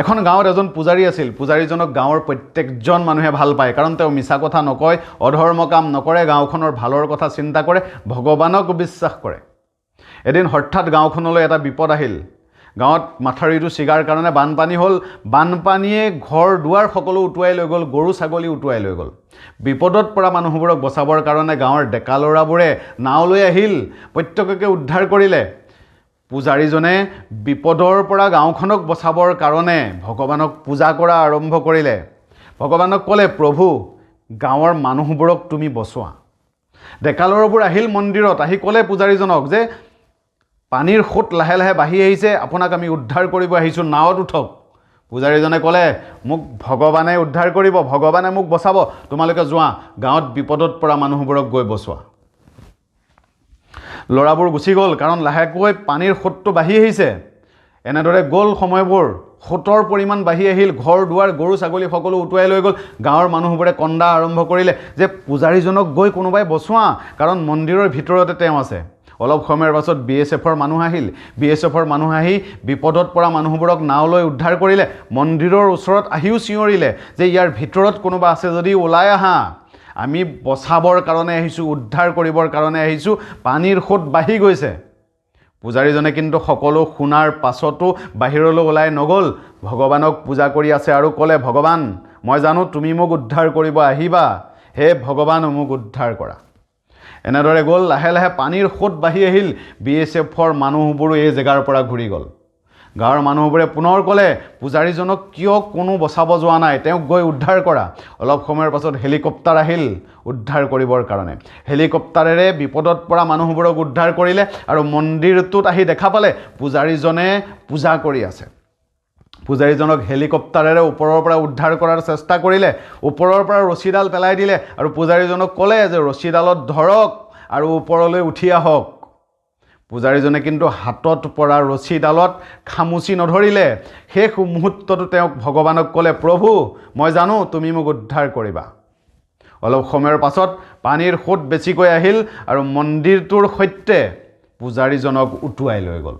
এখন গাঁৱত এজন পূজাৰী আছিল। পূজাৰীজনক গাঁৱৰ প্ৰত্যেকজন মানুহে ভাল পায়, কাৰণ তেওঁ মিছা কথা নকয়, অধৰ্ম কাম নকৰে, গাঁওখনৰ ভালৰ কথা চিন্তা কৰে, ভগৱানক বিশ্বাস কৰে। এদিন হঠাৎ গাঁওখনলৈ এটা বিপদ আহিল। গাঁৱত মাথাউৰিটো ছিগাৰ কাৰণে বানপানী হ'ল। বানপানীয়ে ঘৰ দুৱাৰ সকলো উটুৱাই লৈ গ'ল, গৰু ছাগলী উটুৱাই লৈ গ'ল। বিপদত পৰা মানুহবোৰক বচাবৰ কাৰণে গাঁৱৰ ডেকা ল'ৰাবোৰে নাও লৈ আহিল, প্ৰত্যেককে উদ্ধাৰ কৰিলে। পূজাৰীজনে বিপদৰ পৰা গাঁওখনক বচাবৰ কাৰণে ভগৱানক পূজা কৰা আৰম্ভ কৰিলে। ভগৱানক ক'লে, প্ৰভু, গাঁৱৰ মানুহবোৰক তুমি বচোৱা। ডেকা ল'ৰাবোৰ আহিল মন্দিৰত, আহি ক'লে পূজাৰীজনক যে পানীৰ সোঁত লাহে লাহে বাঢ়ি আহিছে, আপোনাক আমি উদ্ধাৰ কৰিব আহিছোঁ, নাৱত উঠক। পূজাৰীজনে ক'লে, মোক ভগৱানে উদ্ধাৰ কৰিব, ভগৱানে মোক বচাব, তোমালোকে যোৱা, গাঁৱত বিপদত পৰা মানুহবোৰক গৈ বচোৱা। ল'ৰাবোৰ গুচি গ'ল, কাৰণ লাহেকৈ পানীৰ সোঁতটো বাঢ়ি আহিছে। এনেদৰে গ'ল সময়বোৰ, সোঁতৰ পৰিমাণ বাঢ়ি আহিল, ঘৰ দুৱাৰ গৰু ছাগলী সকলো উটুৱাই লৈ গ'ল। গাঁৱৰ মানুহবোৰে কন্দা আৰম্ভ কৰিলে যে পূজাৰীজনক গৈ কোনোবাই বচোৱা, কাৰণ মন্দিৰৰ ভিতৰতে তেওঁ আছে। অলপ সময়ৰ পাছত BSFৰ মানুহ আহিল। BSFৰ মানুহ আহি বিপদত পৰা মানুহবোৰক নাও লৈ উদ্ধাৰ কৰিলে। মন্দিৰৰ ওচৰত আহিও চিঞৰিলে যে ইয়াৰ ভিতৰত কোনোবা আছে যদি ওলাই আহা, আমি বচাবৰ কাৰণে আহিছোঁ, উদ্ধাৰ কৰিবৰ কাৰণে আহিছোঁ, পানীৰ সোঁত বাঢ়ি গৈছে। পূজাৰীজনে কিন্তু সকলো শুনাৰ পাছতো বাহিৰলৈ ওলাই নগ'ল, ভগৱানক পূজা কৰি আছে আৰু ক'লে, ভগৱান, মই জানো তুমি মোক উদ্ধাৰ কৰিব আহিবা, হে ভগৱান মোক উদ্ধাৰ কৰা। এনেদৰে গ'ল, লাহে লাহে পানীৰ সোঁত বাঢ়ি আহিল। BSFৰ মানুহবোৰো এই জেগাৰ পৰা ঘূৰি গ'ল। গাঁৱৰ মানুহবোৰে পুনৰ ক'লে, পূজাৰীজনক কিয় কোনো বচাব যোৱা নাই, তেওঁক গৈ উদ্ধাৰ কৰা। অলপ সময়ৰ পাছত হেলিকপ্টাৰ আহিল উদ্ধাৰ কৰিবৰ কাৰণে। হেলিকপ্টাৰেৰে বিপদত পৰা মানুহবোৰক উদ্ধাৰ কৰিলে আৰু মন্দিৰটোত আহি দেখা পালে পূজাৰীজনে পূজা কৰি আছে। পূজাৰীজনক হেলিকপ্টাৰেৰে ওপৰৰ পৰা উদ্ধাৰ কৰাৰ চেষ্টা কৰিলে, ওপৰৰ পৰা ৰছীডাল পেলাই দিলে আৰু পূজাৰীজনক ক'লে যে ৰছীডালত ধৰক আৰু ওপৰলৈ উঠি আহক। পূজাৰীজনে কিন্তু হাতত পৰা ৰছীডালত খামুচি নধৰিলে। শেষ মুহূৰ্তটো তেওঁক ভগৱানক ক'লে, প্ৰভু, মই জানো তুমি মোক উদ্ধাৰ কৰিবা। অলপ সময়ৰ পাছত পানীৰ সোঁত বেছিকৈ আহিল আৰু মন্দিৰটোৰ সৈতে পূজাৰীজনক উটুৱাই লৈ গ'ল।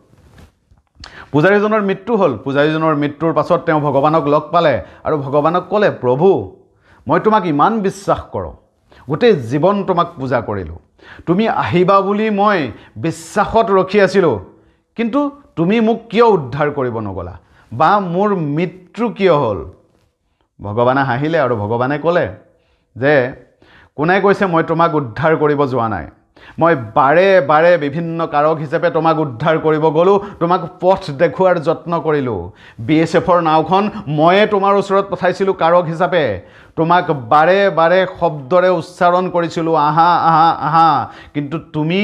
পূজাৰীজনৰ মৃত্যু হ'ল। পূজাৰীজনৰ মৃত্যুৰ পাছত তেওঁ ভগৱানক লগ পালে আৰু ভগৱানক ক'লে, প্ৰভু, মই তোমাক ইমান বিশ্বাস কৰোঁ, গোটেই জীৱন তোমাক পূজা কৰিলোঁ, তুমি আহিবা বুলি মই বিশ্বাসত ৰখি আছিলোঁ, কিন্তু তুমি মোক কিয় উদ্ধাৰ কৰিব নগ'লা, বা মোৰ মৃত্যু কিয় হ'ল? ভগৱানে হাঁহিলে আৰু ভগৱানে ক'লে যে কোনে কৈছে মই তোমাক উদ্ধাৰ কৰিব যোৱা নাই? মই বাৰে বাৰে বিভিন্ন কাৰক হিচাপে তোমাক উদ্ধাৰ কৰিব গ'লোঁ, তোমাক পথ দেখুৱাৰ যত্ন কৰিলোঁ। BSFৰ নাওখন ময়ে তোমাৰ ওচৰত পঠাইছিলোঁ কাৰক হিচাপে, তোমাক বাৰে বাৰে শব্দৰে উচ্চাৰণ কৰিছিলোঁ, আহা আহা আহা, কিন্তু তুমি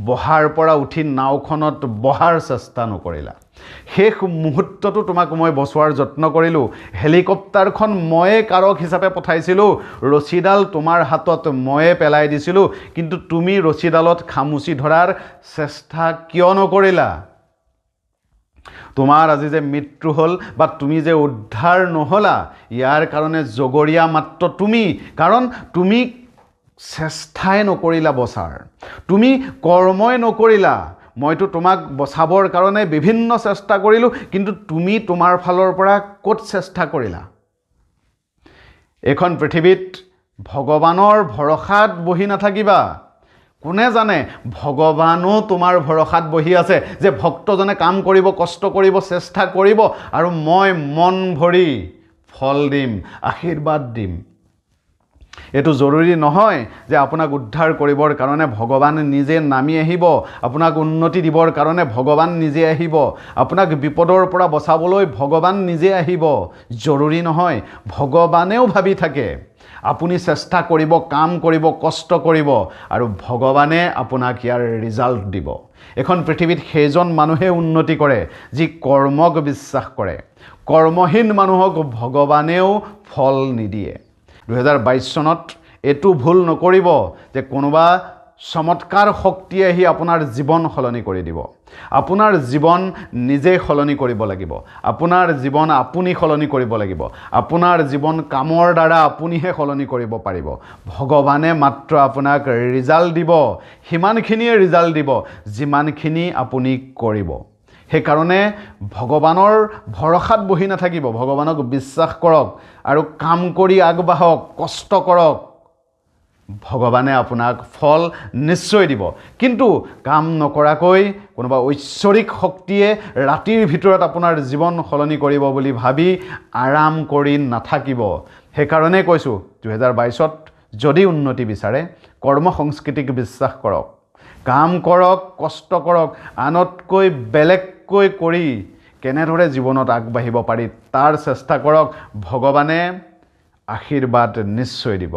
বহাৰ পৰা উঠি নাওখনত বহাৰ চেষ্টা নকৰিলা। শেষ মুহূৰ্তটো তোমাক মই বচোৱাৰ যত্ন কৰিলোঁ। হেলিকপ্টাৰখন ময়ে কাৰক হিচাপে পঠাইছিলোঁ, ৰছীডাল তোমাৰ হাতত ময়ে পেলাই দিছিলোঁ, কিন্তু তুমি ৰছীডালত খামুচি ধৰাৰ চেষ্টা কিয় নকৰিলা? তোমাৰ আজি যে মৃত্যু হ'ল বা তুমি যে উদ্ধাৰ নহ'লা, ইয়াৰ কাৰণে জগৰীয়া মাত্ৰ তুমি, কাৰণ তুমি চেষ্টাই নকৰিলা বচাৰ, তুমি কৰ্মই নকৰিলা। মইতো তোমাক বচাবৰ কাৰণে বিভিন্ন চেষ্টা কৰিলোঁ, কিন্তু তুমি তোমাৰ ফালৰ পৰা ক'ত চেষ্টা কৰিলা? এইখন পৃথিৱীত ভগৱানৰ ভৰসাত বহি নাথাকিবা। কোনে জানে ভগৱানো তোমাৰ ভৰসাত বহি আছে, যে ভক্তজনে কাম কৰিব, কষ্ট কৰিব, চেষ্টা কৰিব আৰু মই মন ভৰি ফল দিম, আশীৰ্বাদ দিম। এইটো জৰুৰী নহয় যে আপোনাক উদ্ধাৰ কৰিবৰ কাৰণে ভগৱান নিজে নামি আহিব, আপোনাক উন্নতি দিবৰ কাৰণে ভগৱান নিজে আহিব, আপোনাক বিপদৰ পৰা বচাবলৈ ভগৱান নিজে আহিব। জৰুৰী নহয়। ভগৱানেও ভাবি থাকে আপুনি চেষ্টা কৰিব, কাম কৰিব, কষ্ট কৰিব আৰু ভগৱানে আপোনাক ইয়াৰ ৰিজাল্ট দিব। এখন পৃথিৱীত সেইজন মানুহে উন্নতি কৰে যি কৰ্মক বিশ্বাস কৰে। কৰ্মহীন মানুহক ভগৱানেও ফল নিদিয়ে। 2022 চনত এইটো ভুল নকৰিব যে কোনোবা চমৎকাৰ শক্তিয়ে আহি আপোনাৰ জীৱন সলনি কৰি দিব। আপোনাৰ জীৱন নিজে সলনি কৰিব লাগিব। আপোনাৰ জীৱন আপুনি সলনি কৰিব লাগিব। আপোনাৰ জীৱন কামৰ দ্বাৰা আপুনিহে সলনি কৰিব পাৰিব। ভগৱানে মাত্ৰ আপোনাক ৰিজাল্ট দিব, সিমানখিনিয়ে ৰিজাল্ট দিব যিমানখিনি আপুনি কৰিব। সেইকাৰণে ভগৱানৰ ভৰসাত বহি নাথাকিব, ভগৱানক বিশ্বাস কৰক আৰু কাম কৰি আগবাঢ়ক, কষ্ট কৰক। ভগৱানে আপোনাক ফল নিশ্চয় দিব। কিন্তু কাম নকৰাকৈ কোনোবা ঐশ্বৰিক শক্তিয়ে ৰাতিৰ ভিতৰত আপোনাৰ জীৱন সলনি কৰিব বুলি ভাবি আৰাম কৰি নাথাকিব। সেইকাৰণে কৈছোঁ 2022ত যদি উন্নতি বিচাৰে কৰ্ম সংস্কৃতিক বিশ্বাস কৰক, কাম কৰক, কষ্ট কৰক, আনতকৈ বেলেগকৈ কৰি কেনেদৰে জীৱনত আগবাঢ়িব পাৰি তাৰ চেষ্টা কৰক। ভগৱানে আশীৰ্বাদ নিশ্চয় দিব।